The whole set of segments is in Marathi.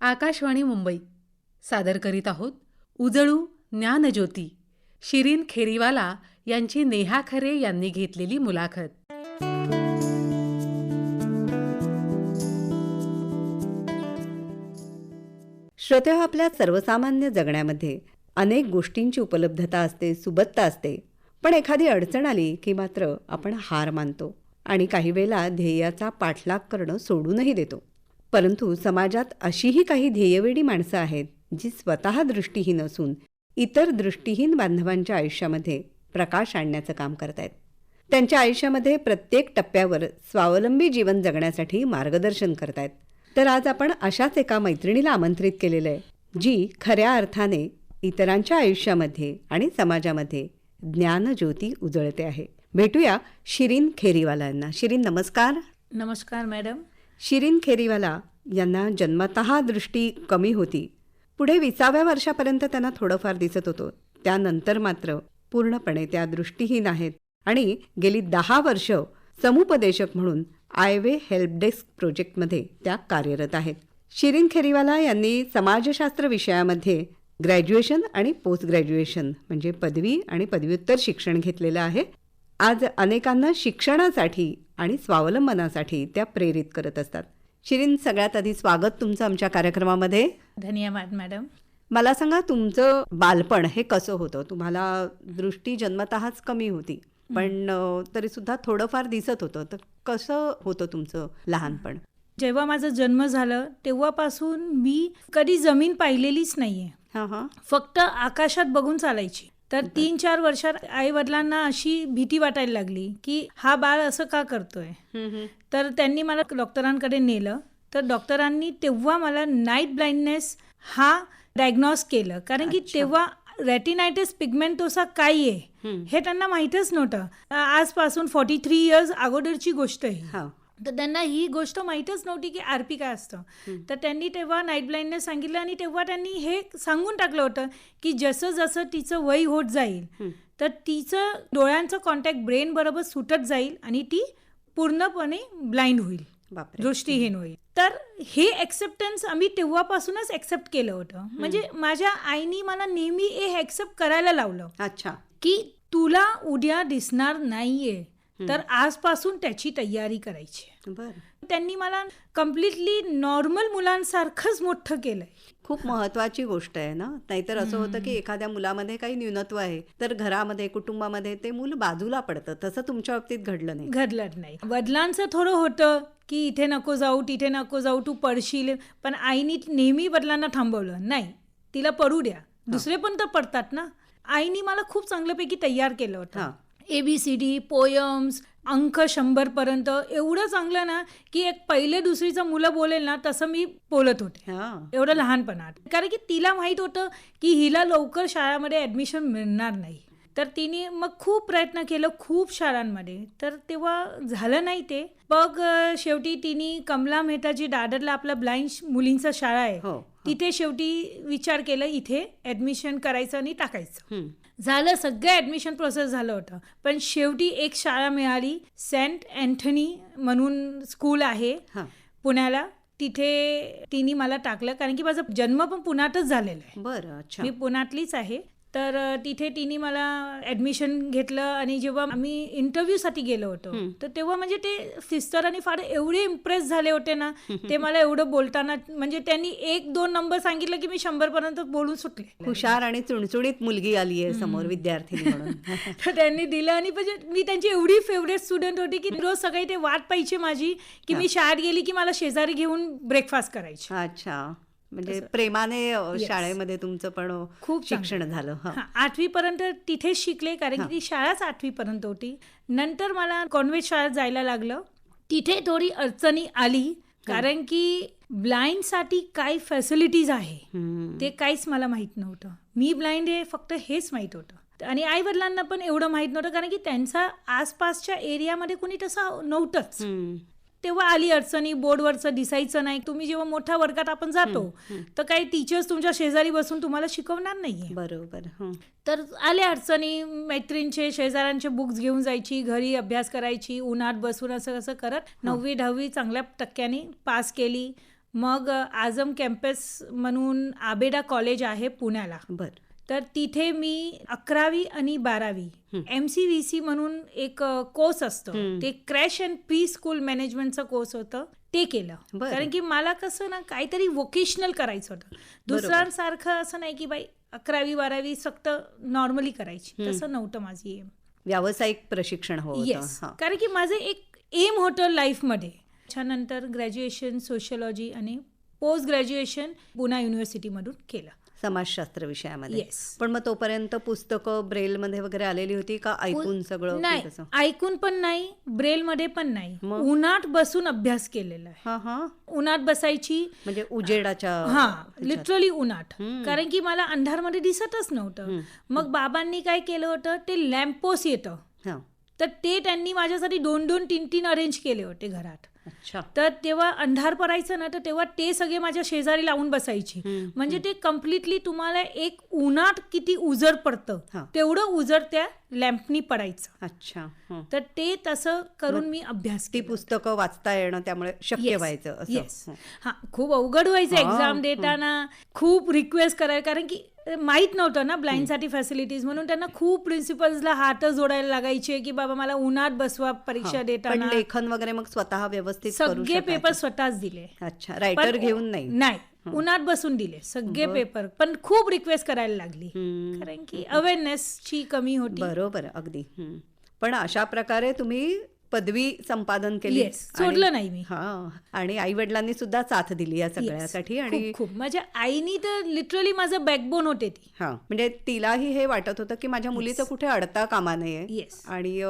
आकाशवाणी मुंबई सादर करीत आहोत उजळू ज्ञानज्योती. शिरीन खेरीवाला यांची नेहा खरे यांनी घेतलेली मुलाखत. श्रोते, आपल्या सर्वसामान्य जगण्यामध्ये अनेक गोष्टींची उपलब्धता असते, सुबत्ता असते. पण एखादी अडचण आली की मात्र आपण हार मानतो आणि काही वेळेला ध्येयाचा पाठलाग करणं सोडूनही देतो. परंतु समाजात अशीही काही ध्येयवेडी माणसं आहेत जी स्वतः दृष्टीहीन असून इतर दृष्टीहीन बांधवांच्या आयुष्यामध्ये प्रकाश आणण्याचं काम करतायत. त्यांच्या आयुष्यामध्ये प्रत्येक टप्प्यावर स्वावलंबी जीवन जगण्यासाठी मार्गदर्शन करतायत. तर आज आपण अशाच एका मैत्रिणीला आमंत्रित केलेलं आहे जी खऱ्या अर्थाने इतरांच्या आयुष्यामध्ये आणि समाजामध्ये ज्ञानज्योती उजळते आहे. भेटूया शिरीन खेरीवाला यांना. शिरीन, नमस्कार. नमस्कार मॅडम. शिरीन खेरीवाला यांना जन्मतः दृष्टी कमी होती. पुढे 20व्या वर्षापर्यंत त्यांना थोडंफार दिसत होतं. त्यानंतर मात्र पूर्णपणे त्या दृष्टीहीन आहेत आणि गेली 10 वर्ष समुपदेशक म्हणून आयवे हेल्प डेस्क प्रोजेक्टमध्ये त्या कार्यरत आहेत. शिरीन खेरीवाला यांनी समाजशास्त्र विषयामध्ये ग्रॅज्युएशन आणि पोस्ट ग्रॅज्युएशन म्हणजे पदवी आणि पदव्युत्तर शिक्षण घेतलेलं आहे. आज अनेकांना शिक्षणासाठी आणि स्वावलंबनासाठी त्या प्रेरित करत असतात. शिरीन, सगळ्यात आधी स्वागत तुमचं आमच्या कार्यक्रमामध्ये. धन्यवाद मॅडम. मला सांगा, तुमचं बालपण हे कसं होतं? तुम्हाला दृष्टी जन्मतःच कमी होती, पण तरीसुद्धा थोडंफार दिसत होतं. तर कसं होतं तुमचं लहानपण? जेव्हा माझा जन्म झालं तेव्हापासून मी कधी जमीन पाहिलेलीच नाहीये. फक्त आकाशात बघून चालायची. तर 3-4 वर्षात आई वडिलांना अशी भीती वाटायला लागली की हा बाळ असं का करतोय. तर त्यांनी मला डॉक्टरांकडे नेलं. तर डॉक्टरांनी तेव्हा मला नाईट ब्लाइंडनेस हा डायग्नोज केलं. कारण की तेव्हा रेटिनायटिस पिगमेंटोसा काय आहे हे त्यांना माहीतच नव्हतं. आजपासून 43 इयर्स अगोदरची गोष्ट आहे. तर त्यांना ही गोष्ट माहीतच नव्हती की आरपी काय असतं. तर त्यांनी तेव्हा नाईट ब्लाइंडनेस सांगितलं आणि तेव्हा त्यांनी हे सांगून टाकलं होतं की जसं जसं तिचं वय होत जाईल तर तिचं डोळ्यांचं कॉन्टॅक्ट ब्रेन बरोबर सुटत जाईल आणि ती पूर्णपणे ब्लाइंड होईल, दृष्टीहीन होईल. तर हे एक्सेप्टन्स आम्ही तेव्हापासूनच एक्सेप्ट केलं होतं. म्हणजे माझ्या आईनी मला नेहमी हे एक्सेप्ट करायला लावलं. अच्छा. की तुला उद्या दिसणार नाहीये तर आजपासून त्याची तयारी करायची. त्यांनी मला कम्प्लिटली नॉर्मल मुलांसारखंच मोठं केलंय. खूप महत्वाची गोष्ट आहे ना. नाहीतर असं होतं की एखाद्या मुलामध्ये काही न्यूनत्व आहे तर घरामध्ये, कुटुंबामध्ये ते मूल बाजूला पडतं. तसं तुमच्या बाबतीत घडलं नाही. वडिलांचं थोडं होतं की इथे नको जाऊ, तिथे नको जाऊ, तू पडशील. पण आईनी नेहमी वडिलांना थांबवलं. नाही, तिला पडू द्या, दुसरे पण तर पडतात ना. आईनी मला खूप चांगल्यापैकी तयार केलं होतं. ABCD, पोयम्स, अंक 100 पर्यंत एवढं चांगलं ना की एक 1ली-2रीचं मुलं बोलेल ना तसं मी बोलत होते एवढं लहानपणात. कारण की तिला माहीत होतं की हिला लवकर शाळेमध्ये ॲडमिशन मिळणार नाही. तर तिने मग खूप प्रयत्न केलं खूप शाळांमध्ये. तर तेव्हा झालं नाही ते. मग शेवटी तिने कमला मेहताजी दादरला आपलं ब्लाइंड मुलींचं शाळा आहे तिथे शेवटी विचार केलं इथे ॲडमिशन करायचं आणि टाकायचं. झालं, सगळं ॲडमिशन प्रोसेस झालं होतं. पण शेवटी एक शाळा मिळाली, सेंट अँथनी म्हणून स्कूल आहे पुण्याला. तिथे तिने मला टाकलं कारण की माझा जन्म पण पुण्यातच झालेला आहे. बरं, अच्छा. मी पुण्यातलीच आहे. तर तिथे तिने मला ॲडमिशन घेतलं आणि जेव्हा आम्ही इंटरव्ह्यूसाठी गेलो होतो तर तेव्हा म्हणजे ते सिस्टर आणि फादर एवढे इम्प्रेस झाले होते ना ते मला एवढं बोलताना. म्हणजे त्यांनी 1-2 नंबर सांगितलं की मी 100 पर्यंत बोलून सुटले. हुशार आणि चुणचुणीत मुलगी आली आहे समोर विद्यार्थिनी म्हणून. तर त्यांनी दिलं आणि म्हणजे मी त्यांची एवढी फेवरेट स्टुडंट होती की रोज सकाळी ते वाट पाहिजे माझी की मी शाळेत गेली की मला शेजारी घेऊन ब्रेकफास्ट करायची. अच्छा. म्हणजे प्रेमाने शाळेमध्ये तुमचं पण खूप शिक्षण झालं. 8वी पर्यंत तिथेच शिकले कारण की ती शाळाच 8वी पर्यंत होती. नंतर मला कॉन्व्हेंट शाळेत जायला लागलं. तिथे थोडी अडचणी आली कारण की ब्लाइंडसाठी काय फॅसिलिटीज आहे ते काहीच मला माहीत नव्हतं. मी ब्लाइंड आहे फक्त हेच माहीत होतं. आणि आई वडिलांना पण एवढं माहीत नव्हतं कारण की त्यांचा आसपासच्या एरियामध्ये कुणी तसं नव्हतंच. तेव्हा आली अडचणी, बोर्डवरचं दिसायचं नाही. तुम्ही जेव्हा मोठ्या वर्गात आपण जातो तर काही टीचर्स तुमच्या शेजारी बसून तुम्हाला शिकवणार नाहीये. बरोबर. तर आल्या अडचणी, मैत्रिणींचे शेजाऱ्यांचे बुक्स घेऊन जायची, घरी अभ्यास करायची, उन्हात बसून असं असं करत 9वी 10वी चांगल्या टक्क्याने पास केली. मग आझम कॅम्पस म्हणून आबेडा कॉलेज आहे पुण्याला, बर. तर तिथे मी 11वी आणि 12वी MCVC म्हणून एक कोर्स असतो, ते क्रॅश अँड प्री स्कूल मॅनेजमेंटचं कोर्स होतं, ते केलं. बरं. कारण की मला कसं ना काहीतरी वोकेशनल करायचं होतं. दुसऱ्यांसारखं असं नाही की बाई 11वी 12वी फक्त नॉर्मली करायची, तसं नव्हतं माझी एम. व्यावसायिक प्रशिक्षण हवं होतं. येस, हां. कारण की माझं एक एम होतं लाईफमध्ये. त्याच्यानंतर ग्रॅज्युएशन सोशिओलॉजी आणि पोस्ट ग्रॅज्युएशन पुणा युनिव्हर्सिटीमधून केलं, समाजशास्त्र विषयामध्ये. येस. पण मग तोपर्यंत पुस्तकं ब्रेलमध्ये वगैरे आलेली होती का, ऐकून सगळं? नाही, की कसं? ऐकून पण नाही, ब्रेलमध्ये पण नाही, मग? उन्हात बसून अभ्यास केलेला आहे. हा हा. उन्हात बसायची, म्हणजे उजेडाच्या हा, ह्याच्यात. लिटरली उन्हात, कारण की मला अंधारमध्ये दिसतच नव्हतं. मग बाबांनी काय केलं होतं, ते लॅम्पोस येतं, हा. तर ते त्यांनी माझ्यासाठी 2-2, 3-3 अरेंज केले होते घरात. अच्छा. तर तेव्हा अंधार पडायचं ना, तर तेव्हा ते सगळे माझ्या शेजारी लावून बसायची. म्हणजे ते कम्प्लिटली तुम्हाला एक उन्हात किती उजड हा. पडतं तेवढं उजड त्या लॅम्पनी पडायचं. अच्छा. हं. तर ते तसं करून मी अभ्यास ती केला. पुस्तकं वाचता येणं त्यामुळे शक्य Yes. व्हायचं असं. Yes. हं. हा, खूप अवघड व्हायचं हा, एक्झाम देताना, खूप रिक्वेस्ट करायला, कारण की माहीत नव्हतं ना ब्लाइंडसाठी फॅसिलिटीज, म्हणून त्यांना खूप प्रिन्सिपल्सला हात जोडायला लागायचे की बाबा मला उन्हात बसवा परीक्षा हा. पण देताना. लेखन वगैरे मग स्वतः व्यवस्थित करू सगळे शकायचे? पेपर स्वतःच दिले. अच्छा, रायटर घेऊन नाही? नाही, उन्हात बसून दिले सगळे पेपर, पण खूप रिक्वेस्ट करायला लागली, कारण की अवेअरनेसची कमी होती. बरोबर, अगदी. पण अशा प्रकारे तुम्ही पदवी संपादन केली. Yes, सोडलं नाही मी. हा. आणि आई वडिलांनी सुद्धा साथ दिली या सगळ्यासाठी. आणि खूप माझ्या आईनी तर लिटरली माझं बॅकबोन होते ती. हा, म्हणजे तिलाही हे वाटत होतं की माझ्या मुलीचं कुठे अडता कामा नये. Yes. आणि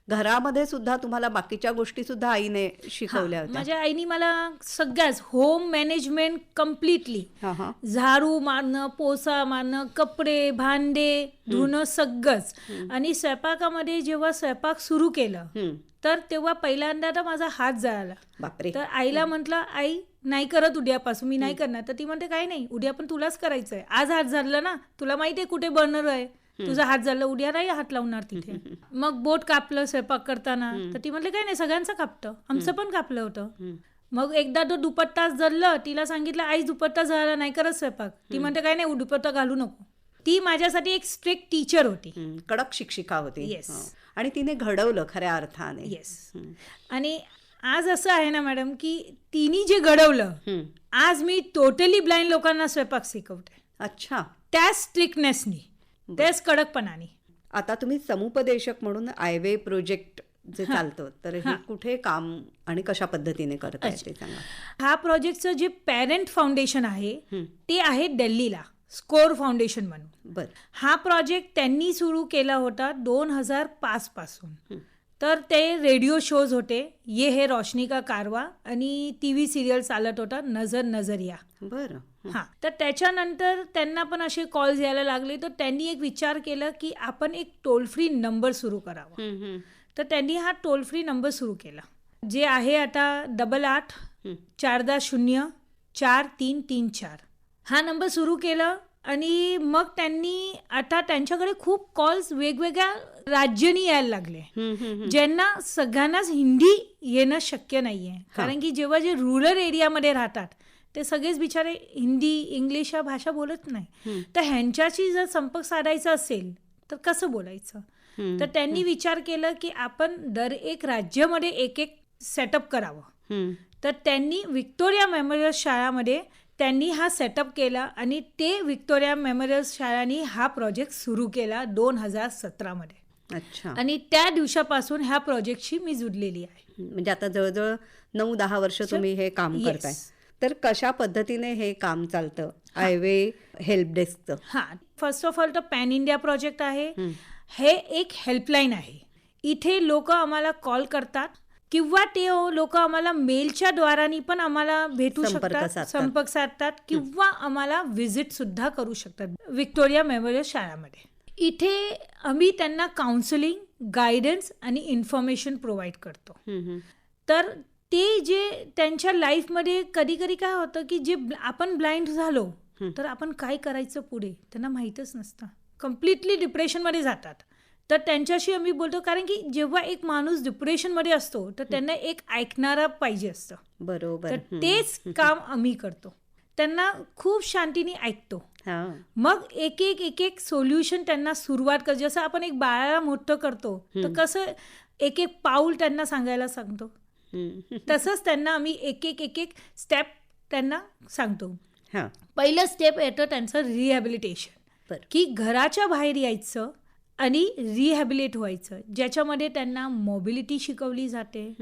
घरामध्ये सुद्धा तुम्हाला बाकीच्या गोष्टी सुद्धा आईने शिकवल्या होत्या. माझ्या आईनी मला सगळ्याच होम मॅनेजमेंट कम्प्लिटली, हा हा. झाडू मारणं, पोसा मारणं, कपडे भांडे धुणं, सगळंच. आणि स्वयंपाकामध्ये जेव्हा स्वयंपाक सुरू केलं तर तेव्हा पहिल्यांदा तर माझा हात जळाला. बापरे. तर आईला म्हटलं, आई नाही करत उद्यापासून, मी नाही करणार. तर ती म्हणते काही नाही, उद्या पण तुलाच करायचंय. आज हात झालं ना, तुला माहिती आहे कुठे बर्नर आहे, तुझा हात झालं, उद्या नाही हात लावणार तिथे. मग बोट कापलं स्वयंपाक करताना, तर ती म्हटलं काही नाही, सगळ्यांचं कापतं, आमचं पण कापलं होतं. मग एकदा तो दुपट्टा जळलं, तिला सांगितलं आई दुपट्टा जळाला, नाही करत स्वयंपाक. ती म्हणते काही नाही, दुपट्टा घालू नको. ती माझ्यासाठी एक स्ट्रिक्ट टीचर होती, कडक शिक्षिका होती. Yes. आणि तिने घडवलं खऱ्या अर्थाने. येस. आणि आज असं आहे ना मॅडम की तिने जे घडवलं, आज मी टोटली ब्लाइंड लोकांना स्वयंपाक शिकवते. अच्छा. त्या स्ट्रिक्टनेसनी, त्याच कडकपणाने. आता तुम्ही समुपदेशक म्हणून आयवे प्रोजेक्ट जे चालतं, तर हे कुठे काम आणि कशा पद्धतीने करताय ते सांगा. हा प्रोजेक्टचं जे पॅरेंट फाउंडेशन आहे ते आहे दिल्लीला, स्कोर फाउंडेशन म्हणून. बर. हा प्रोजेक्ट त्यांनी सुरू केला होता 2005 पासून. तर ते रेडिओ शोज होते, ये है रोशनी का कारवा, आणि TV सिरियल चालत होता नजर नजरिया. बरं. हां, तर त्याच्यानंतर त्यांना पण असे कॉल्स यायला लागले, तर त्यांनी एक विचार केला की आपण एक टोल फ्री नंबर सुरू करावा. तर त्यांनी हा टोल फ्री नंबर सुरू केला, जे आहे आता 88-40-4334. हा नंबर सुरू केला. आणि मग त्यांनी आता त्यांच्याकडे खूप कॉल्स वेगवेगळ्या राज्यांनी यायला लागले, ज्यांना सगळ्यांनाच हिंदी येणं शक्य नाहीये. कारण की जेव्हा जे रुरल एरियामध्ये राहतात ते सगळेच बिचारे हिंदी इंग्लिश या भाषा बोलत नाही. तर ह्यांच्याशी जर संपर्क साधायचा असेल तर कसं बोलायचं. तर त्यांनी विचार केला की आपण दर एक राज्यामध्ये एक एक सेटअप करावं. तर त्यांनी व्हिक्टोरिया मेमोरियल शाळामध्ये त्यांनी हा सेटअप केला, आणि ते व्हिक्टोरिया मेमोरियल शाळांनी हा प्रोजेक्ट सुरू केला 2017 मध्ये. अच्छा. आणि त्या दिवसापासून ह्या प्रोजेक्टशी मी जुडलेली आहे. म्हणजे आता जवळजवळ 9-10 वर्ष तुम्ही हे काम करताय. तर कशा पद्धतीने हे काम चालतं आयवे हेल्प डेस्कचं? हां, फर्स्ट ऑफ ऑल तर पॅन इंडिया प्रोजेक्ट आहे. हे एक हेल्पलाईन आहे. इथे लोक आम्हाला कॉल करतात किंवा ते लोक आम्हाला मेलच्या द्वारानी पण आम्हाला भेटू शकतात, संपर्क साधतात, किंवा आम्हाला व्हिजिट सुद्धा करू शकतात व्हिक्टोरिया मेमोरियल शाळामध्ये. इथे आम्ही त्यांना काउन्सिलिंग, गायडन्स आणि इन्फॉर्मेशन प्रोव्हाइड करतो. तर ते जे त्यांच्या लाईफमध्ये कधी कधी काय होतं की जे आपण ब्लाइंड झालो तर आपण काय करायचं पुढे त्यांना माहीतच नसतं, कम्प्लिटली डिप्रेशनमध्ये जातात. तर त्यांच्याशी आम्ही बोलतो, कारण की जेव्हा एक माणूस डिप्रेशनमध्ये असतो तर त्यांना एक ऐकणारा पाहिजे असतं. बरोबर. तर तेच काम आम्ही करतो. त्यांना खूप शांतीने ऐकतो. हां. मग एक एक एक एक सोल्युशन त्यांना सुरुवात कर. जसं आपण एक बाळाला मोठं करतो तर कसं एक एक पाऊल त्यांना सांगायला सांगतो, तसंच त्यांना आम्ही एक एक एक एक स्टेप त्यांना सांगतो. हां. पहिलं स्टेप येतं त्यांचं रिहॅबिलिटेशन, बरं. की घराच्या बाहेर यायचं आणि रिहॅबिलिट व्हायचं, ज्याच्यामध्ये त्यांना मोबिलिटी शिकवली जाते,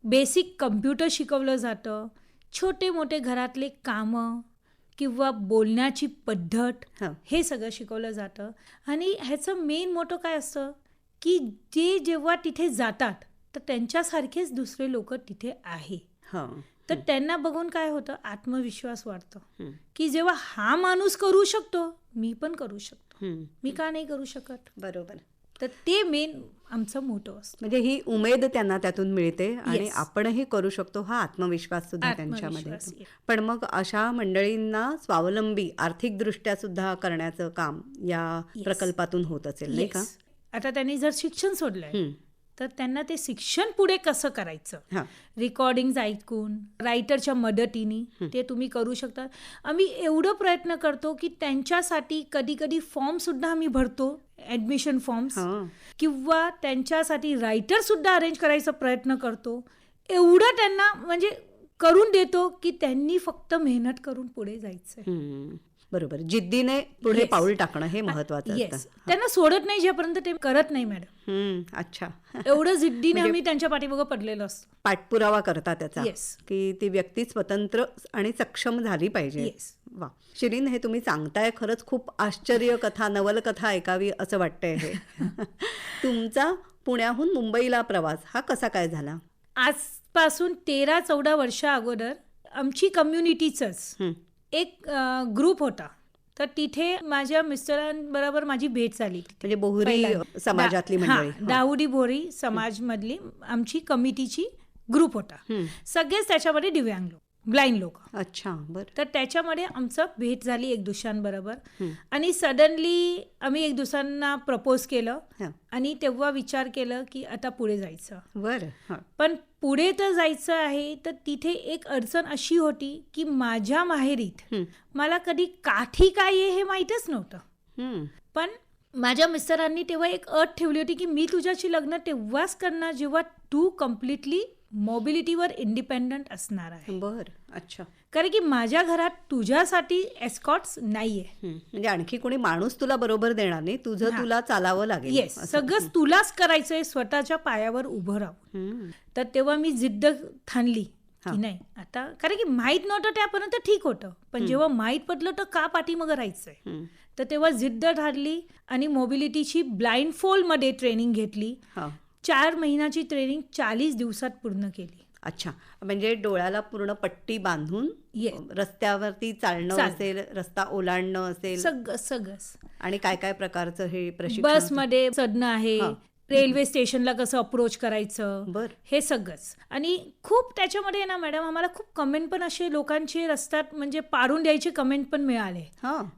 बेसिक कम्प्युटर शिकवलं जातं, छोटे मोठे घरातले कामं किंवा बोलण्याची पद्धत, हां. हे सगळं शिकवलं जातं. आणि ह्याचं मेन मोठं काय असतं, की जे जेव्हा तिथे जातात तर त्यांच्यासारखेच दुसरे लोक तिथे आहे. हां. तर त्यांना बघून काय होतं, आत्मविश्वास वाढतो, की जेव्हा हा माणूस करू शकतो मी पण करू शकतो, मी का नाही करू शकत. बरोबर. तर ते मेन आमचं मोठं असतं. म्हणजे ही उमेद त्यांना त्यातून मिळते आणि Yes. आपणही करू शकतो हा आत्मविश्वास सुद्धा त्यांच्यामध्ये आत्मविश्वास, येतो. पण मग अशा मंडळींना स्वावलंबी आर्थिकदृष्ट्या सुद्धा करण्याचं काम या Yes. प्रकल्पातून होत असेल, नाही का? Yes. आता त्यांनी जर शिक्षण सोडलंय तर त्यांना ते शिक्षण पुढे कसं करायचं, हां. रेकॉर्डिंग ऐकून, रायटरच्या मदतीने ते तुम्ही करू शकता. आम्ही एवढं प्रयत्न करतो की त्यांच्यासाठी कधी कधी फॉर्म सुद्धा आम्ही भरतो, ॲडमिशन फॉर्म्स, हां. किंवा त्यांच्यासाठी रायटर सुद्धा अरेंज करायचा प्रयत्न करतो. एवढं त्यांना म्हणजे करून देतो की त्यांनी फक्त मेहनत करून पुढे जायचं. बरोबर. जिद्दीने पुढे Yes. पाऊल टाकणं हे महत्वाचं येस, असतं. त्यांना सोडत नाही जेपर्यंत ते करत नाही मॅडम. अच्छा. एवढं जिद्दीने आम्ही त्यांच्या पाठीमागं पडलेलो असतो. पाठपुरावा करता त्याचा, Yes. की ती व्यक्ती स्वतंत्र आणि सक्षम झाली पाहिजे. Yes. वा, शिरीन, हे तुम्ही सांगताय खरंच खूप आश्चर्य कथा, नवलकथा ऐकावी असं वाटतंय हे. तुमचा पुण्याहून मुंबईला प्रवास हा कसा काय झाला? आजपासून 13-14 वर्षा अगोदर आमची कम्युनिटीचंच एक ग्रुप होता. तर तिथे माझ्या मिस्टरांबरोबर माझी भेट झाली. म्हणजे बोहरी पहिल्यांदा. समाजातली मंडळी. हां, दाऊदी बोहरी समाजमधली आमची कमिटीची ग्रुप होता. सगळेच त्याच्यामध्ये दिव्यांग लोक, ब्लाइंड लोक. अच्छा, बरं. तर त्याच्यामध्ये आमचं भेट झाली एक दुसऱ्यांबरोबर. आणि सडनली आम्ही एक दुसऱ्यांना प्रपोज केलं हां. आणि तेव्हा विचार केलं की आता पुढे जायचं. बरं. हां. पण पुढे तर जायचं आहे तर तिथे एक अडचण अशी होती की माझ्या माहेरीत मला कधी काठी काय आहे हे माहीतच नव्हतं. पण माझ्या मिस्टरांनी तेव्हा एक अट ठेवली होती की मी तुझ्याशी लग्न तेव्हाच करणार जेव्हा तू कम्प्लिटली मोबिलिटीवर इंडिपेंडंट असणार आहे. बरं. अच्छा. कारण की माझ्या घरात तुझ्यासाठी एस्कॉट्स नाहीये. म्हणजे आणखी कोणी माणूस तुला बरोबर देणार नाही, तुझं तुला चालावं लागेल. येस, सगळंच तुलाच करायचंय स्वतःच्या पायावर उभं राहून. तर तेव्हा मी जिद्द ठाणली की नाही आता, कारण की माहीत नव्हतं त्यापर्यंत ठीक होतं, पण जेव्हा माहीत पडलं तर का पाठीमागं राहायचंय. तर तेव्हा जिद्द ठाणली आणि मोबिलिटीची ब्लाइंड फोल्डमध्ये ट्रेनिंग घेतली. 4 महिन्याची ट्रेनिंग 40 दिवसात पूर्ण केली. अच्छा, म्हणजे डोळ्याला पूर्ण पट्टी बांधून रस्त्यावरती चालणं असेल, रस्ता ओलांडणं असेल, सगळंच. आणि काय काय प्रकारचं हे प्रशिक्षण? बसमध्ये चढणं आहे, रेल्वे स्टेशनला कसं अप्रोच करायचं, बरं. हे सगळंच. आणि खूप त्याच्यामध्ये ना मॅडम आम्हाला खूप कमेंट पण असे लोकांचे रस्त्यात म्हणजे पाडून द्यायचे कमेंट पण मिळाले.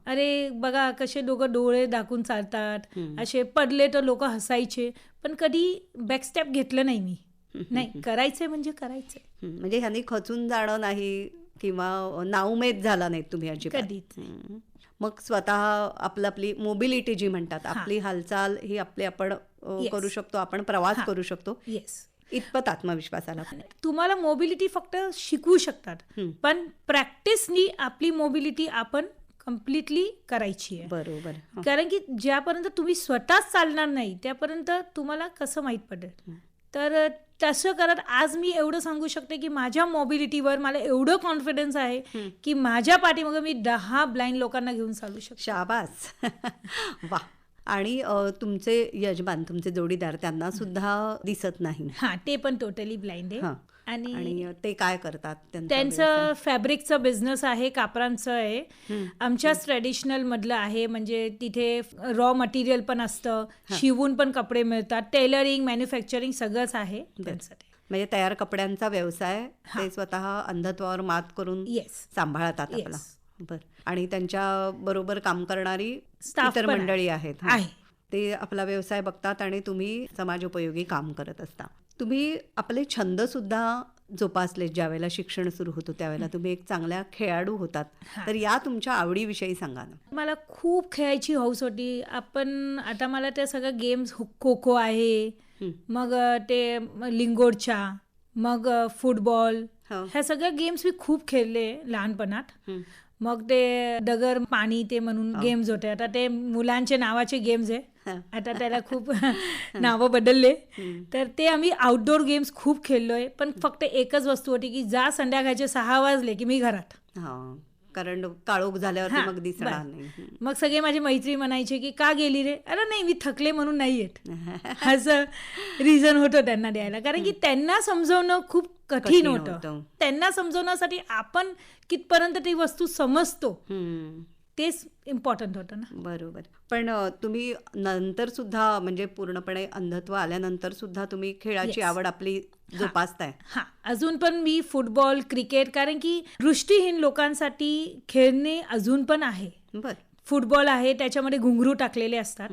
अरे बघा कसे दोघं डोळे दाखवून चालतात, असे पडले तर लोक हसायचे, पण कधी बॅकस्टेप घेतलं नाही मी. नाही, करायचंय म्हणजे करायचंय. म्हणजे ह्यांनी खचून जाणं नाही किंवा नाउमेद झाला नाही तुम्ही अजिबात. कधीच. मग स्वतः आपली मोबिलिटी जी म्हणतात, आपली हालचाल ही आपण करू शकतो, आपण प्रवास करू शकतो. येस, इतपत आत्मविश्वास आला. तुम्हाला मोबिलिटी फक्त शिकवू शकतात, पण प्रॅक्टिसनी आपली मोबिलिटी आपण कम्प्लिटली करायची आहे. बरोबर. कारण की ज्यापर्यंत तुम्ही स्वतःच चालणार नाही त्यापर्यंत तुम्हाला कसं माहीत पडेल. तर तसं करत आज मी एवढं सांगू शकते की माझ्या मोबिलिटीवर मला एवढं कॉन्फिडन्स आहे की माझ्या पाठीमागं मी 10 ब्लाइंड लोकांना घेऊन चालू शकते. शाबास. वा. आणि तुमचे यजमान, तुमचे जोडीदार, त्यांना सुद्धा दिसत नाही. हां, ते पण टोटली ब्लाइंड आहे. आणि ते काय करतात? त्यांचं फॅब्रिकचं बिझनेस आहे, कापडांचं आहे. आमच्याच ट्रेडिशनल मधलं आहे, म्हणजे तिथे रॉ मटेरियल पण असतं, शिवून पण कपडे मिळतात, टेलरिंग, मॅन्युफॅक्चरिंग सगळंच आहे त्यांसाठी. म्हणजे तयार कपड्यांचा व्यवसाय ते स्वतः अंधत्वावर मात करून सांभाळतात आपला. बरं. आणि त्यांच्या बरोबर काम करणारी इतर मंडळी आहेत, ते आपला व्यवसाय बघतात आणि तुम्ही समाजोपयोगी काम करत असता. तुम्ही आपले छंद सुद्धा जोपासले ज्यावेळेला शिक्षण सुरू होतं त्यावेळेला तुम्ही एक चांगल्या खेळाडू होतात, तर या तुमच्या आवडीविषयी सांगा ना. मला खूप खेळायची हौस होती. आता मला त्या सगळ्या गेम्स, खो खो आहे, मग ते लिंगोरच्या, मग फुटबॉल, ह्या सगळ्या गेम्स मी खूप खेळले लहानपणात. मग ते डगर पाणी ते म्हणून गेम्स होते. आता ते मुलांचे नावाचे गेम्स आहे, आता त्याला खूप नावं बदलले. तर ते आम्ही आउटडोर गेम्स खूप खेळलोय. पण फक्त एकच वस्तू होती की जा संध्याकाळचे 6 वाजले की मी घरात. कारण काळोख झाल्यावरती मग दिसणार नाही. मग सगळे माझे मैत्री म्हणायचे की का गेली रे? अरे नाही, मी थकले म्हणून नाही येत, असं रिझन होतं त्यांना द्यायला. कारण की त्यांना समजवणं खूप कठीण होतं. त्यांना समजवण्यासाठी आपण कितपर्यंत ती वस्तू समजतो तेच इम्पॉर्टंट होतं ना. बरोबर. पण तुम्ही नंतर सुद्धा म्हणजे पूर्णपणे अंधत्व आल्यानंतर सुद्धा तुम्ही खेळाची आवड आपली जोपासताय. अजून पण मी फुटबॉल, क्रिकेट, कारण की दृष्टीहीन लोकांसाठी खेळणे अजून पण आहे. फुटबॉल आहे, त्याच्यामध्ये घुंगरू टाकलेले असतात,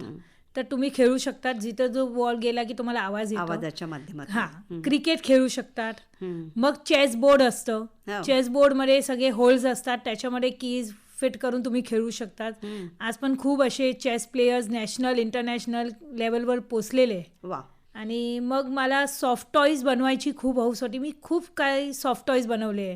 तर तुम्ही खेळू शकतात. जिथं जो बॉल गेला की तुम्हाला आवाज येतो, आवाजाच्या माध्यमातून. क्रिकेट खेळू शकतात. मग चेस बोर्ड असतं, चेस बोर्डमध्ये सगळे होल्स असतात, त्याच्यामध्ये कीज फिट करून तुम्ही खेळू शकतात. आज पण खूप असे चेस प्लेयर्स नॅशनल, इंटरनॅशनल लेवलवर पोचलेले. आणि मग मला सॉफ्ट टॉईज बनवायची खूप हौस होती. मी खूप काही सॉफ्ट टॉईज बनवले.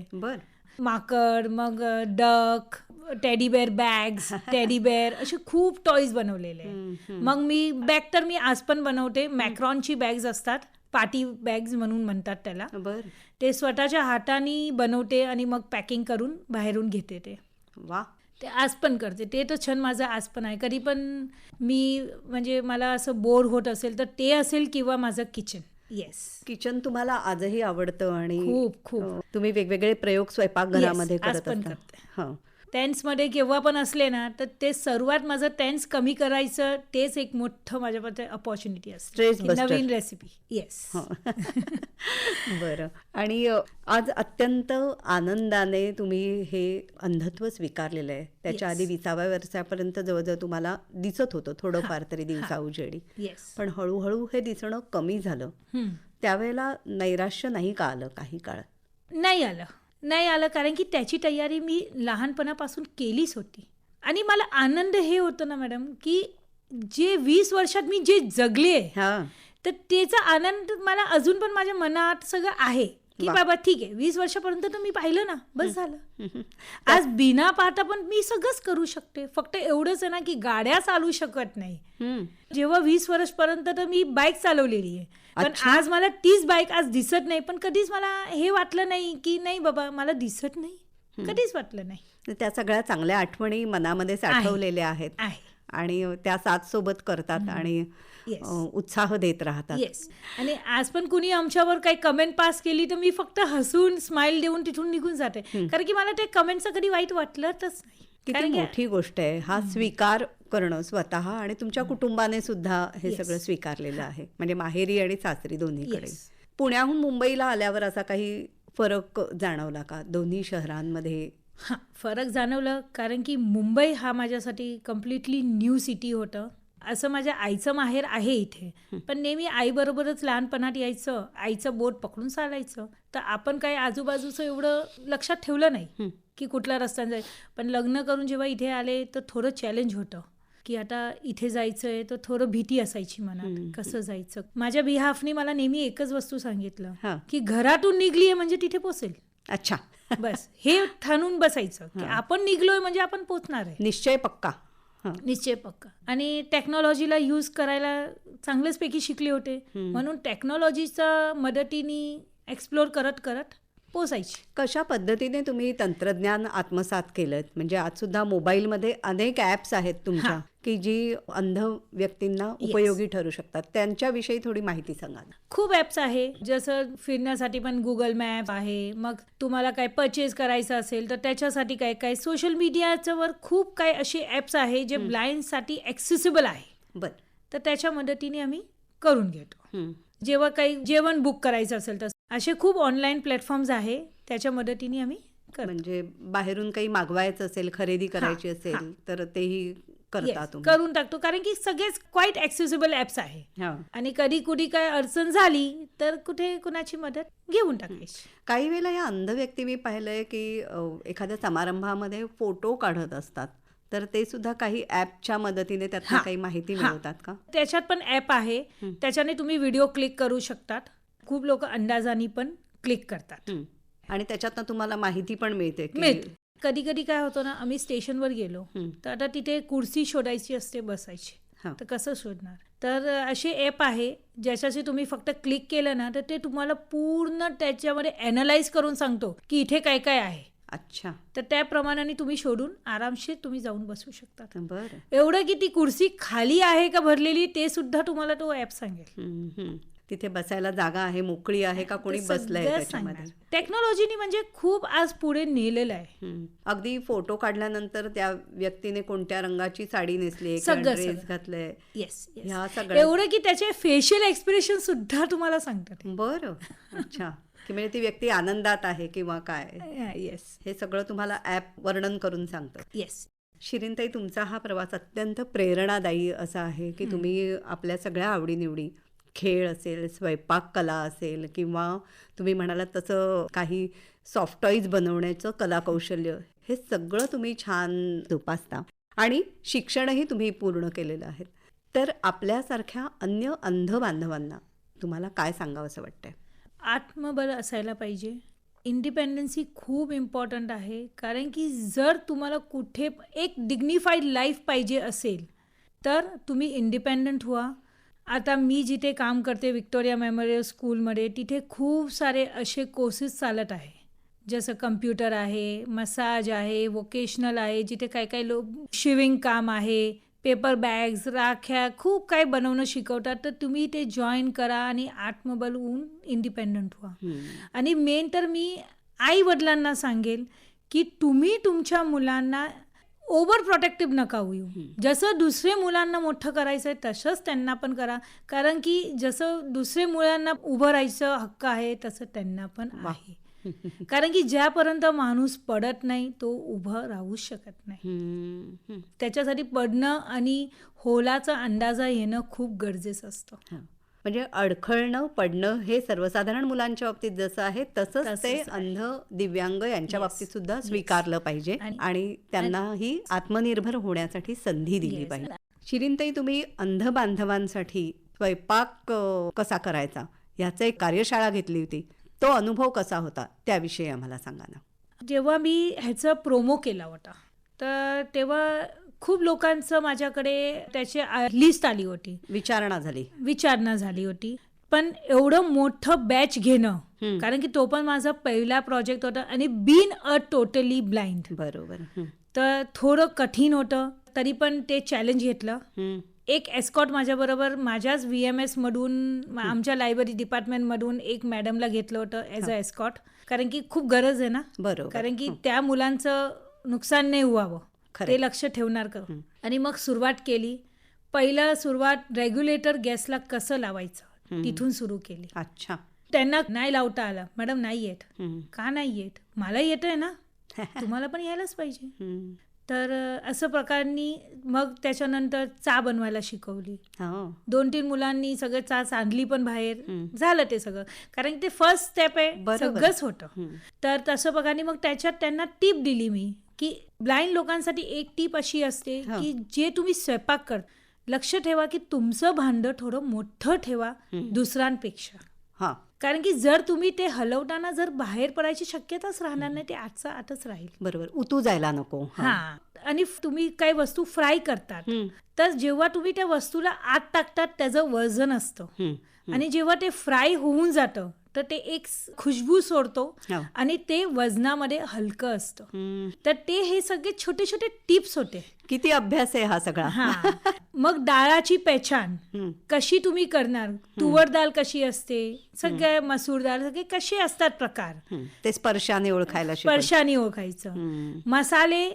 माकड, मग duck, teddy bear bags, teddy bear, असे खूप टॉईज बनवलेले. मग मी बॅग तर मी आज पण बनवते. मॅक्रॉनची बॅग्स असतात, पार्टी बॅग्स म्हणून म्हणतात त्याला. ते स्वतःच्या हाताने बनवते आणि मग पॅकिंग करून बाहेरून घेते. ते आज पण करते. ते तर छान माझं आज पण आहे. कधी पण मी म्हणजे मला असं बोर होत असेल तर ते असेल, किंवा माझं किचन. किचन तुम्हाला आजही आवडतं आणि खूप तुम्ही वेगवेगळे प्रयोग स्वयंपाकघरामध्ये करत असता. टेन्समध्ये केव्हा पण असले ना, तर ते सर्वात माझं टेन्स कमी करायचं, तेच एक मोठं माझ्यापर्यंत अपॉर्च्युनिटी असते, नवीन रेसिपी. बरं. आणि आज अत्यंत आनंदाने तुम्ही हे अंधत्व स्वीकारलेलं आहे. त्याच्या आधी 20व्या वर्षापर्यंत जवळजवळ तुम्हाला दिसत होतं थोडंफार तरी दिवसा उजेडी, पण हळूहळू हे दिसणं कमी झालं. त्यावेळेला नैराश्य नाही का आलं? काही काळ नाही आलं, कारण की त्याची तयारी मी लहानपणापासून केलीच होती. आणि मला आनंद हे होतं ना मॅडम, की जे 20 वर्षात मी जे जगले, तर त्याचा आनंद मला अजून पण माझ्या मनात सगळं आहे. की बाबा ठीक आहे, 20 वर्षापर्यंत तर मी पाहिलं ना, बस झालं. आज बिना पाहता पण मी सगळंच करू शकते. फक्त एवढंच आहे ना की गाड्या चालू शकत नाही. जेव्हा 20 वर्षपर्यंत तर मी बाईक चालवलेली आहे, पण आज मला तीच बाईक आज दिसत नाही. पण कधीच मला हे वाटलं नाही की नाही बाबा मला दिसत नाही, कधीच वाटलं नाही. त्या सगळ्या चांगल्या आठवणी मनामध्ये साठवलेल्या आहेत आणि त्या साथ सोबत करतात आणि उत्साह देत राहतात. आणि आज पण कुणी आमच्यावर काही कमेंट पास केली तर मी फक्त हसून स्माइल देऊन तिथून निघून जाते. कारण की मला ते कमेंटचं कधी वाईट वाटलंच नाही. किती मोठी गोष्ट आहे हा स्वीकार करणं स्वतः, आणि तुमच्या कुटुंबाने सुद्धा हे सगळं स्वीकारलेलं आहे, म्हणजे माहेरी आणि सासरी दोन्हीकडे. पुण्याहून मुंबईला आल्यावर असा काही फरक जाणवला का दोन्ही शहरांमध्ये? फरक जाणवलं, कारण की मुंबई हा माझ्यासाठी कम्प्लिटली न्यू सिटी होतं. असं माझ्या आईचं माहेर आहे इथे, पण नेहमी आईबरोबरच लहानपणात यायचं, आईचं बोट पकडून चालायचं. तर आपण काही आजूबाजूचं एवढं लक्षात ठेवलं नाही की कुठला रस्त्याने जायचं. पण लग्न करून जेव्हा इथे आले तर थोडं चॅलेंज होतं की आता इथे जायचंय, तर थोडं भीती असायची मनात, कसं जायचं. माझ्या बिहाफनी मला नेहमी एकच वस्तू सांगितलं की घरातून निघलीये म्हणजे तिथे पोचेल. अच्छा, बस हे ठरवून बसायचं की आपण निघलोय म्हणजे आपण पोचणार आहे. निश्चय पक्का. आणि टेक्नॉलॉजीला यूज करायला चांगल्याच पैकी शिकले होते, म्हणून टेक्नॉलॉजीच्या मदतीने एक्सप्लोर करत करत पोचायची. कशा पद्धतीने तुम्ही तंत्रज्ञान आत्मसात केलं? म्हणजे आज सुद्धा मोबाईलमध्ये अनेक ॲप्स आहेत तुमच्या की जी अंध व्यक्तींना उपयोगी ठरू शकतात, त्यांच्याविषयी थोडी माहिती सांगा ना. खूप ॲप्स आहे, जसं फिरण्यासाठी पण गुगल मॅप आहे. मग तुम्हाला काय परचेस करायचं असेल तर त्याच्यासाठी काय काय सोशल मीडियावर खूप काही असे ॲप्स आहे जे ब्लाइंडसाठी ॲक्सेसिबल आहे. तर त्याच्या मदतीने आम्ही करून घेतो. जेव्हा काही जेवण बुक करायचं असेल तर असे खूप ऑनलाईन प्लॅटफॉर्म्स आहे, त्याच्या मदतीने आम्ही म्हणजे बाहेरून काही मागवायचं असेल, खरेदी करायची असेल तर तेही करता Yes, तुम्ही. करून टाकतो, कारण की सगळेच क्वाईट ॲक्सेसिबल ॲप्स आहे. हा. आणि कधी कुठे काय अडचण झाली तर कुठे कुणाची मदत घेऊन टाकायची. काही वेळेला या अंध व्यक्ती मी पाहिलंय की एखाद्या समारंभामध्ये फोटो काढत असतात, तर ते सुद्धा काही ॲपच्या मदतीने त्यातनं हा. काही माहिती हा. मिळवतात का? त्याच्यात पण ॲप आहे, त्याच्याने तुम्ही व्हिडिओ क्लिक करू शकतात. खूप लोक अंदाजानी पण क्लिक करतात. हं. आणि त्याच्यातनं तुम्हाला माहिती पण मिळते की मिळते. कधी कधी काय होतं ना, आम्ही स्टेशनवर गेलो हं. तर आता तिथे कुर्सी शोधायची असते बसायची, हा. तर कसं शोधणार? तर असे ॲप आहे ज्याच्याशी तुम्ही फक्त क्लिक केलं ना तर ते तुम्हाला पूर्ण त्याच्यामध्ये ॲनलाइज करून सांगतो की इथे काय काय आहे. अच्छा, तर त्याप्रमाणे तुम्ही शोधून आरामशीर तुम्ही जाऊन बसू शकतात. बरं. एवढं की ती कुर्सी खाली आहे का भरलेली ते सुद्धा तुम्हाला तो ॲप सांगेल. हं, हं. तिथे बसायला जागा आहे, मोकळी आहे का, कोणी ते बसलंय सगळं त्याच्यामध्ये? सांगणार. टेक्नॉलॉजीनी म्हणजे खूप आज पुढे नेलेलं आहे. हं. अगदी फोटो काढल्यानंतर त्या व्यक्तीने कोणत्या रंगाची साडी नेसली सगळं, ड्रेस सगळं. घातलंय, येस, ह्या सगळ्या. एवढं की त्याचे फेशियल एक्सप्रेशन सुद्धा तुम्हाला सांगतात. बरं. अच्छा, की म्हणजे ती व्यक्ती आनंदात आहे किंवा काय, येस, हे सगळं तुम्हाला ॲप वर्णन करून सांगतं. येस. शिरीनताई, तुमचा हा प्रवास अत्यंत प्रेरणादायी असा आहे की तुम्ही आपल्या सगळ्या आवडीनिवडी, खेळ असेल, स्वयंपाक कला असेल, किंवा तुम्ही म्हणालात तसं काही सॉफ्ट टॉईज बनवण्याचं कलाकौशल्य, हे सगळं तुम्ही छान जोपासता आणि शिक्षणही तुम्ही पूर्ण केलेलं आहे. तर आपल्यासारख्या अन्य अंध बांधवांना तुम्हाला काय सांगावं असं वाटतंय? आत्मबल असायला पाहिजे. इंडिपेंडन्स ही खूप इम्पॉर्टंट आहे, कारण की जर तुम्हाला कुठे एक डिग्निफाईड लाईफ पाहिजे असेल तर तुम्ही इंडिपेंडंट व्हा. आता मी जिथे काम करते विक्टोरिया मेमोरियल स्कूलमध्ये, तिथे खूप सारे असे कोर्सेस चालत आहे, जसं कम्प्युटर आहे, मसाज आहे, वोकेशनल आहे, जिथे काय काय लोक शिविंग काम आहे, पेपर बॅग्स, राख्या, खूप काही बनवणं शिकवतात. तर तुम्ही ते जॉईन करा आणि आत्मबल होऊन इंडिपेंडंट व्हा. आणि मेन तर मी आई वडिलांना सांगेल की तुम्ही तुमच्या मुलांना ओव्हर प्रोटेक्टिव्ह नका होऊ. जसं दुसरे मुलांना मोठं करायचं आहे तसंच त्यांना पण करा, कारण की जसं दुसरे मुलांना उभं राहायचं हक्क आहे तसं त्यांना पण आहे. कारण की ज्यापर्यंत माणूस पडत नाही तो उभं राहू शकत नाही. त्याच्यासाठी पडणं आणि होलाचा अंदाजा येणं खूप गरजेचं असतं. म्हणजे अडखळणं, पडणं हे सर्वसाधारण मुलांच्या बाबतीत जसं आहे तसंच ते अंध, दिव्यांग यांच्या बाबतीत सुद्धा स्वीकारलं पाहिजे आणि त्यांनाही आत्मनिर्भर होण्यासाठी संधी दिली पाहिजे. शिरीनताई, तुम्ही अंध बांधवांसाठी स्वयंपाक कसा करायचा ह्याचं एक कार्यशाळा घेतली होती, तो अनुभव कसा होता त्याविषयी आम्हाला सांगा ना. जेव्हा मी ह्याचं प्रोमो केला होता तर तेव्हा खूप लोकांचं माझ्याकडे त्याची लिस्ट आली होती, विचारणा झाली होती. पण एवढं मोठं बॅच घेणं, कारण की तो पण माझा पहिला प्रोजेक्ट होता आणि बीन अ टोटली ब्लाइंड, बरोबर, तर थोडं कठीण होतं. तरी पण ते चॅलेंज घेतलं. एक एस्कॉट माझ्याबरोबर, माझ्याच VMS मधून, आमच्या लायब्ररी डिपार्टमेंटमधून एक मॅडमला घेतलं होतं ॲज अ एस्कॉट, कारण की खूप गरज आहे ना. बरोबर. कारण की त्या मुलांचं नुकसान नाही व्हावं ते लक्ष ठेवणार का. आणि मग सुरुवात केली. सुरुवात रेग्युलेटर गॅसला कसं लावायचं तिथून सुरू केली. अच्छा. त्यांना नाही लावता आलं. मॅडम नाही येत. का नाही येत? मला येतंय ना, तुम्हाला पण यायलाच पाहिजे. तर असं प्रकारांनी मग त्याच्यानंतर चा बनवायला शिकवली. 2-3 मुलांनी सगळं चा आणली पण बाहेर. झालं ते सगळं, कारण ते फर्स्ट स्टेप आहे, सगळंच होतं. तर तसं प्रकारे मग त्याच्यात त्यांना टिप दिली मी की ब्लाइंड लोकांसाठी एक टिप अशी असते की जे तुम्ही स्वयंपाक कर, लक्ष ठेवा की तुमचं भांडं थोडं मोठं ठेवा दुसऱ्यांपेक्षा. कारण की जर तुम्ही ते हलवताना जर बाहेर पडायची शक्यताच राहणार नाही, ते आतचा आतच राहील. बरोबर, उतू जायला नको. आणि तुम्ही काही वस्तू फ्राय करतात तर जेव्हा तुम्ही त्या वस्तूला आत टाकतात त्याचं वजन असतं, आणि जेव्हा ते फ्राय होऊन जातं तर ते एक खुशबू सोडतो आणि ते वजनामध्ये हलकं असतं. तर ते हे सगळे छोटे छोटे टिप्स होते. किती अभ्यास आहे हा सगळा. मग डाळाची पेचान कशी तुम्ही करणार, तुवर डाळ कशी असते, सगळे मसूर डाळ, सगळे कसे असतात प्रकार, ते स्पर्शाने ओळखायचं. मसाले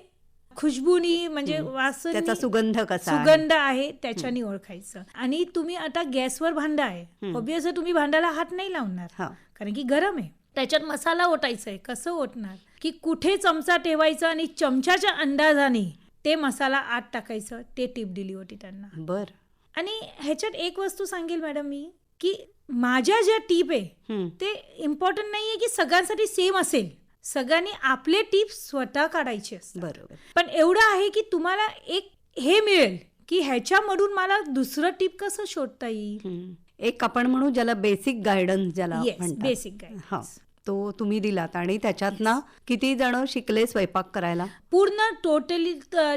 खुशबूनी, म्हणजे वासन, त्याचा सुगंध आहे त्याच्यानी ओळखायचं. आणि तुम्ही आता गॅसवर भांडं आहे, ऑब्व्हियसली तुम्ही भांड्याला हात नाही लावणार कारण की गरम आहे. त्याच्यात मसाला ओतायचा आहे, कसं ओतणार, की कुठे चमचा ठेवायचा आणि चमच्याच्या अंदाजाने ते मसाला आत टाकायचं, ते टिप दिली होती त्यांना. बर. आणि ह्याच्यात एक वस्तू सांगेल मॅडम मी, की माझ्या ज्या टिप आहे ते इम्पॉर्टंट नाही आहे की सगळ्यांसाठी सेम असेल. सगळ्यांनी आपले टिप स्वतः काढायचे असतात. बरोबर. पण एवढं आहे की तुम्हाला एक हे मिळेल की ह्याच्यामधून मला दुसरं टिप कसं शोधता येईल. एक आपण म्हणू ज्याला बेसिक गायडन्स ज्याला येस, म्हणतात. Basic guide. हा, तो तुम्ही दिलात. आणि त्याच्यात ना किती जण शिकले स्वयंपाक करायला? पूर्ण टोटली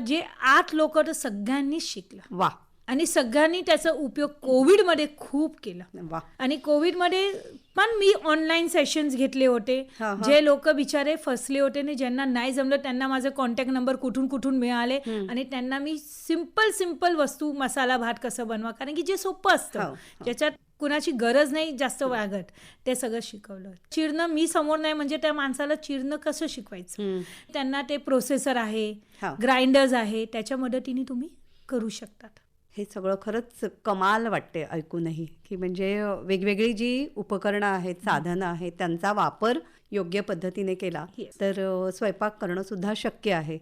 जे 8 लोक तर सगळ्यांनीच शिकलं. वा आणि सगळ्यांनी त्याचा उपयोग कोविडमध्ये खूप केला. वा. आणि कोविडमध्ये पण मी ऑनलाईन सेशन्स घेतले होते. हा. जे लोक बिचारे फसले होते आणि ज्यांना नाही जमलं त्यांना माझे कॉन्टॅक्ट नंबर कुठून कुठून मिळाले आणि त्यांना मी सिंपल वस्तू, मसाला भात कसं बनवा, कारण की जे सोपं असतं, ज्याच्यात कुणाची गरज नाही जास्त वागत, ते सगळं शिकवलं. चिरणं मी समोर नाही, म्हणजे त्या माणसाला चिरणं कसं शिकवायचं, त्यांना ते प्रोसेसर आहे, ग्राइंडर्स आहे, त्याच्या मदतीने तुम्ही करू शकतात. हे सगळं खरंच कमाल वाटते ऐकूनही, की म्हणजे वेगवेगळी जी उपकरणं आहेत, साधनं आहेत, त्यांचा वापर योग्य पद्धतीने केला तर स्वयंपाक करणं सुद्धा शक्य आहे.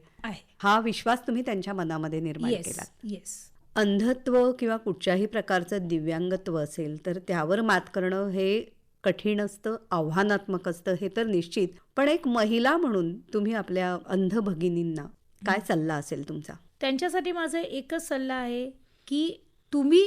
हा विश्वास तुम्ही त्यांच्या मनामध्ये निर्माण केला. येस. अंधत्व किंवा कुठच्याही प्रकारचं दिव्यांगत्व असेल तर त्यावर मात करणं हे कठीण असतं, आव्हानात्मक असतं, हे तर निश्चित. पण एक महिला म्हणून तुम्ही आपल्या अंध भगिनींना काय सल्ला असेल तुमचा? त्यांच्यासाठी माझा एकच सल्ला आहे की तुम्ही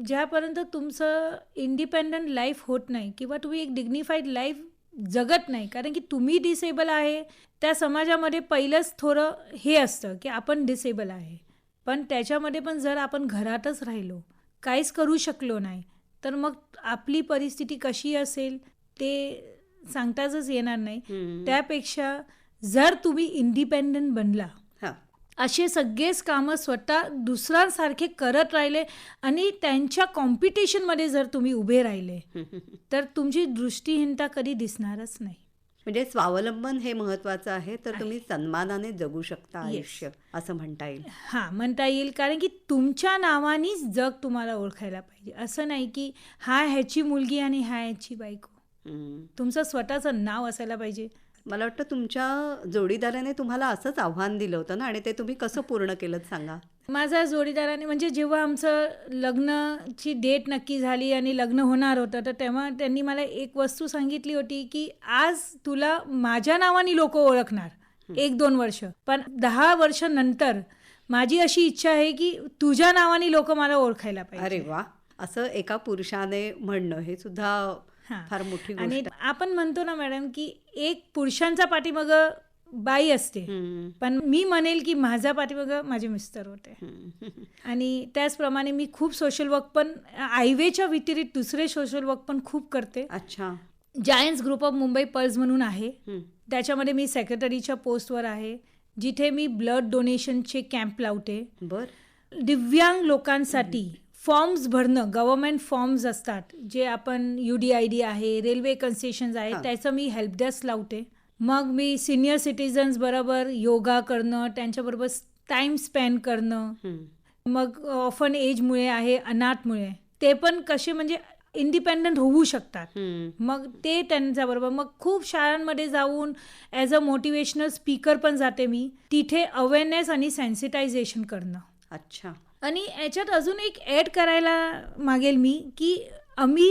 ज्यापर्यंत तुमचं इंडिपेंडंट लाईफ होत नाही किंवा तुम्ही एक डिग्निफाईड लाईफ जगत नाही, कारण की तुम्ही डिसेबल आहे, त्या समाजामध्ये पहिलंच थोडं हे असतं की आपण डिसेबल आहे. पण त्याच्यामध्ये पण जर आपण घरातच राहिलो, काहीच करू शकलो नाही, तर मग आपली परिस्थिती कशी असेल ते सांगताच येणार नाही. त्यापेक्षा जर तुम्ही इंडिपेंडंट बनला, असे सगळेच कामं स्वतः दुसऱ्यांसारखे करत राहिले आणि त्यांच्या कॉम्पिटिशनमध्ये जर तुम्ही उभे राहिले तर तुमची दृष्टीहीनता कधी दिसणारच नाही. म्हणजे स्वावलंबन हे महत्वाचं आहे, तर तुम्ही सन्मानाने जगू शकता आयुष्य, असं म्हणता येईल. हां, म्हणता येईल, कारण की तुमच्या नावानेच जग तुम्हाला ओळखायला पाहिजे. असं नाही की हा ह्याची मुलगी आणि हा ह्याची बायको. तुमचं स्वतःचं नाव असायला पाहिजे. मला वाटतं तुमच्या जोडीदाराने तुम्हाला असंच आव्हान दिलं होतं ना, आणि ते तुम्ही कसं पूर्ण केलं सांगा. माझ्या जोडीदाराने, म्हणजे जेव्हा आमचं लग्नाची डेट नक्की झाली आणि लग्न होणार होतं, तर तेव्हा त्यांनी मला एक वस्तू सांगितली होती की आज तुला माझ्या नावाने लोक ओळखणार 1-2 वर्ष, पण 10 वर्ष नंतर माझी अशी इच्छा आहे की तुझ्या नावाने लोक मला ओळखायला पाहिजे. अरे वा, असं एका पुरुषाने म्हणणं हे सुद्धा फार मोठी गोष्ट. आणि आपण म्हणतो ना मॅडम की एक पुरुषांचा पाठीमाग बाई असते, पण मी म्हणेल की माझा पाठीमाग माझे मिस्टर होते. आणि त्याचप्रमाणे मी खूप सोशल वर्क पण आयवेच्या व्यतिरिक्त दुसरे सोशल वर्क पण खूप करते. अच्छा. Giants group of Mumbai pearls म्हणून आहे, त्याच्यामध्ये मी सेक्रेटरीच्या पोस्टवर आहे, जिथे मी ब्लड डोनेशनचे कॅम्प लावते. दिव्यांग लोकांसाठी फॉर्म्स भरणं, गव्हर्नमेंट फॉर्म्स असतात जे आपण UDID आहे, रेल्वे कन्सेशन्स आहे, त्याचं मी हेल्प डेस्क लावते. मग मी सिनियर सिटीजन्स बरोबर योगा करणं, त्यांच्याबरोबर टाइम स्पेंड करणं. मग ऑफन एजमुळे आहे, अनाथमुळे, ते पण कसे म्हणजे इंडिपेंडंट होऊ शकतात. मग ते त्यांच्याबरोबर मग खूप शाळांमध्ये जाऊन ॲज अ मोटिवेशनल स्पीकर पण जाते मी, तिथे अवेअरनेस आणि सेन्सिटायझेशन करणं. अच्छा. आणि याच्यात अजून एक ॲड करायला मागेल मी की आम्ही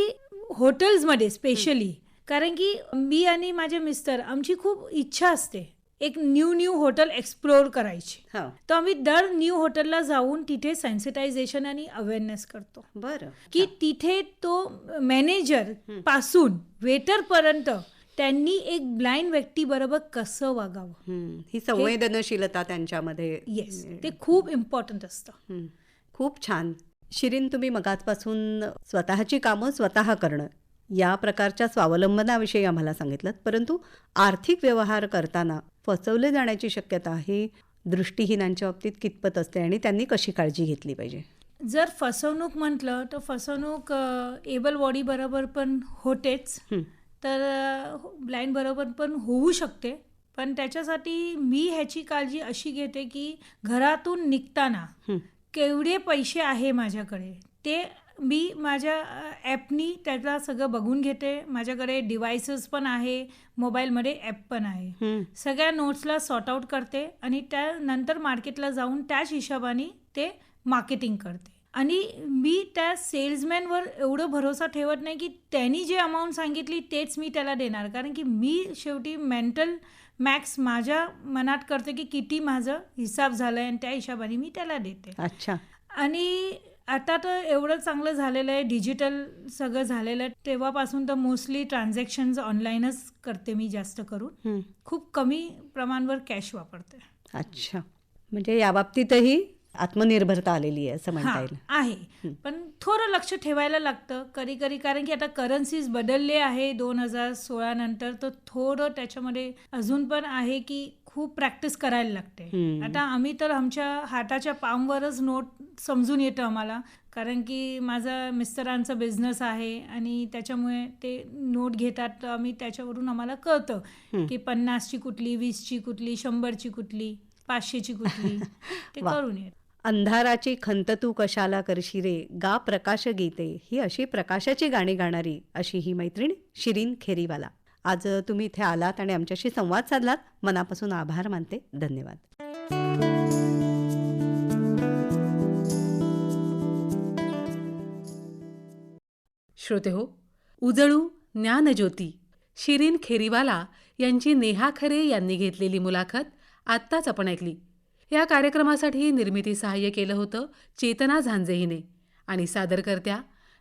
हॉटेल्समध्ये स्पेशली, कारण की मी आणि माझे मिस्टर, आमची खूप इच्छा असते एक न्यू हॉटेल एक्सप्लोर करायची. तर आम्ही दर न्यू हॉटेलला जाऊन तिथे सेन्सिटायझेशन आणि अवेअरनेस करतो. बरं. की तिथे तो मॅनेजर पासून वेटर पर्यंत त्यांनी एक ब्लाइंड व्यक्ती बरोबर कसं वागावं, ही संवेदनशीलता त्यांच्यामध्ये. येस, ते खूप इम्पॉर्टंट असतं. खूप छान. शिरीन, तुम्ही मगाचपासून स्वतःची कामं स्वतः करणं या प्रकारच्या स्वावलंबनाविषयी आम्हाला सांगितलं, परंतु आर्थिक व्यवहार करताना फसवले जाण्याची शक्यता ही दृष्टीहीनांच्या बाबतीत कितपत असते आणि त्यांनी कशी काळजी घेतली पाहिजे? जर फसवणूक म्हटलं तर फसवणूक एबल बॉडी बरोबर पण होतेच, तर ब्लाइंड बरोबर पण होऊ शकते. पण त्याच्यासाठी मी ह्याची काळजी अशी घेते की घरातून निघताना केवढे पैसे आहे माझ्याकडे ते मी माझ्या ॲपनी त्याला सगळं बघून घेते. माझ्याकडे डिव्हायसेस पण आहे, मोबाईलमध्ये ॲप पण आहे. सगळ्या नोट्सला सॉर्ट आउट करते आणि त्यानंतर मार्केटला जाऊन त्याच हिशोबाने ते मार्केटिंग करते. आणि मी त्या सेल्समॅनवर एवढं भरोसा ठेवत नाही की त्यांनी जे अमाऊंट सांगितली तेच मी त्याला देणार, कारण की मी शेवटी मेंटल मॅक्स माझ्या मनात करते की किती माझं हिसाब झालं आहे आणि त्या हिशोबाने मी त्याला देते. अच्छा. आणि आता तर एवढं चांगलं झालेलं आहे, डिजिटल सगळं झालेलं आहे, तेव्हापासून तर मोस्टली ट्रान्झॅक्शन्स ऑनलाईनच करते मी जास्त करून. खूप कमी प्रमाणावर कॅश वापरते. अच्छा, म्हणजे या बाबतीतही आत्मनिर्भरता आलेली आहे असं म्हणता हां, येईल. आहे. पण थोडं लक्ष ठेवायला लागतं कधी कधी, कारण की आता करन्सीज बदलले आहे 2016 नंतर, तर थोडं त्याच्यामध्ये अजून पण आहे की खूप प्रॅक्टिस करायला लागते. आता आम्ही तर आमच्या हाताच्या पामवरच नोट समजून येतं आम्हाला, कारण की माझा मिस्टरांचा बिझनेस आहे आणि त्याच्यामुळे ते नोट घेतात, तर आम्ही त्याच्यावरून आम्हाला कळतं की 50ची कुठली, 20ची कुठली, 100ची कुठली, 500ची कुठली, ते वा. करून येत. अंधाराची खंत तू कशाला करशी रे, गा प्रकाश गीते, ही अशी प्रकाशाची गाणी गाणारी अशी ही मैत्रीण शिरीन खेरीवाला. आज तुम्ही इथे आलात आणि आमच्याशी संवाद साधलात, मनापासून आभार मानते. धन्यवाद. श्रोतेहो, उजळू ज्ञानज्योती शिरीन खेरीवाला यांची नेहा खरे यांनी घेतलेली मुलाखत आत्ताच आपण ऐकली. या कार्यक्रमासाठी निर्मिती सहाय्य केलं होतं चेतना झांजे हिने आणि सादरकर्त्या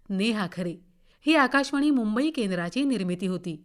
नेहा खरे. ही आकाशवाणी मुंबई केंद्राची निर्मिती होती.